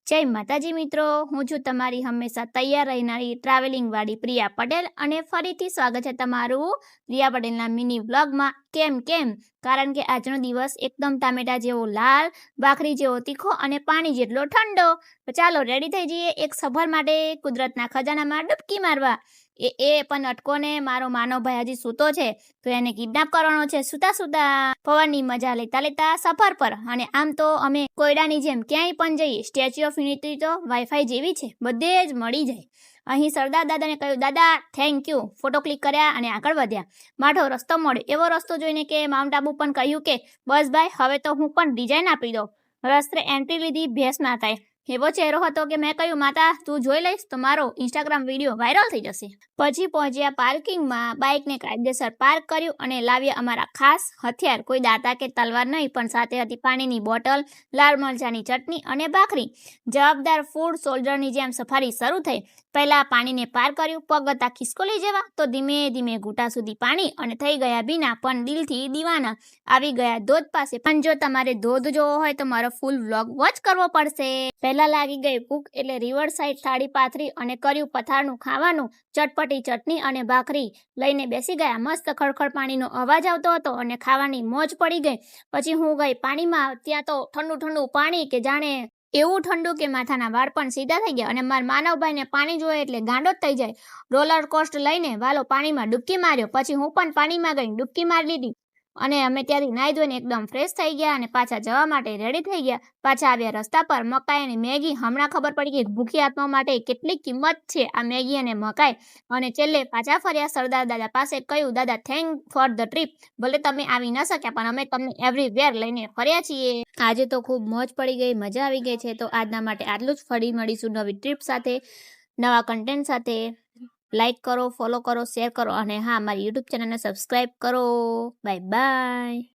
જય માતાજી મિત્રો, હું છું તમારી હંમેશા તૈયાર રહેનારી ટ્રાવેલિંગ વાળી પ્રિયા પટેલ અને ફરીથી સ્વાગત છે તમારું પ્રિયા પટેલના મિની વ્લોગમાં. કેમ કારણ કે આજનો દિવસ એકદમ ટામેટા જેવો લાલ, ભાખરી જેવો તીખો અને પાણી જેટલો ઠંડો. તો ચાલો રેડી થઈ જઈએ એક સફર માટે કુદરતના ખજાનામાં ડૂબકી મારવા. એ પણ અટકો ને, મારો માનવ ભાઈ હજી સૂતો છે તો એને કિડનેપ કરવાનો છે સુતા પવનની મજા લેતા સફર પર. અને આમ તો અમે કોયડાની જેમ ક્યાંય પણ જઈએ, સ્ટેચ્યુ ઓફ યુનિટી તો વાઈફાઈ જેવી છે, બધે જ મળી જાય. અહીં સરદાર દાદાને કહ્યું, દાદા થેન્ક યુ, ફોટો ક્લિક કર્યા અને આગળ વધ્યા. માઠો રસ્તો મળ્યો, એવો રસ્તો જોઈને કે માઉન્ટ આબુ પણ કહ્યું કે બસ ભાઈ, હવે તો હું પણ ડિઝાઇન આપી દઉં. રસ્તે એન્ટ્રી લીધી, ભેસ ના થાય એવો ચહેરો હતો કે મેં કહ્યું, માતા તું જોઈ લઈશ તો મારો ઇન્સ્ટાગ્રામ વિડીયો વાયરલ થઈ જશે. પછી પહોંચ્યા પાર્કિંગમાં, બાઇકને કાયદેસર પાર્ક કર્યું અને લાવ્યા અમારા ખાસ હથિયાર. કોઈ દાતા કે તલવાર નહીં, પણ સાથે હતી પાણીની બોટલ, લાલ મરચાની ચટણી અને ભાખરી. જવાબદાર ફૂડ સોલ્જરની જેમ સફારી શરૂ થઈ. પહેલા પાણીને પાર કર્યું, પગ હતા ખિસકોલી જેવા, તો ધીમે ધીમે ઘૂંટા સુધી પાણી અને થઈ ગયા ભીના પણ દિલથી દીવાના. આવી ગયા ધોધ પાસે, પણ જો તમારે ધોધ જોવો હોય તો મારો ફૂલ વ્લોગ વોચ કરવો પડશે. પહેલા લાગી ગઈ ભૂખ એટલે રિવર સાઈડ થાળી પાથરી અને કર્યું પથારનું ખાવાનું. ચટપટી ચટણી અને ભાખરી લઈને બેસી ગયા. મસ્ત ખળખળ પાણીનો અવાજ આવતો હતો અને ખાવાની મોજ પડી ગઈ. પછી હું ગઈ પાણીમાં, ત્યાં તો ઠંડુ પાણી કે જાણે એવું ઠંડુ કે માથાના વાળ પણ સીધા થઈ ગયા. અને મારા માનવભાઈને પાણી જોઈએ એટલે ગાંડો જ થઈ જાય. રોલર કોસ્ટ લઈને વાલો પાણીમાં ડૂબકી માર્યો. પછી હું પણ પાણીમાં ગઈ, ડૂબકી મારી લીધી અને અમે ત્યાંથી નાહી ધોઈને એકદમ ફ્રેશ થઈ ગયા અને પાછા જવા માટે રેડી થઈ ગયા. પાછા આવ્યા રસ્તા પર, મકાઈ અને મેગી. હમણાં ખબર પડી કે ભૂખી આત્મા માટે કેટલી કિંમત છે આ મેગી અને મકાઈ. અને છેલ્લે પાછા ફર્યા સરદાર દાદા પાસે. કહ્યું, દાદા થેન્ક ફોર ધ ટ્રીપ, ભલે તમે આવી ન શક્યા પણ અમે તમને એવરીવેર લઈને ફર્યા છીએ. આજે તો ખૂબ મોજ પડી ગઈ, મજા આવી ગઈ છે. તો આજના માટે આટલું જ. ફરી મળીશું નવી ટ્રીપ સાથે, નવા કન્ટેન્ટ સાથે. લાઈક કરો, ફોલો કરો, શેર કરો અને હા, મારી યુટ્યુબ ચેનલને સબસ્ક્રાઈબ કરો. Bye bye.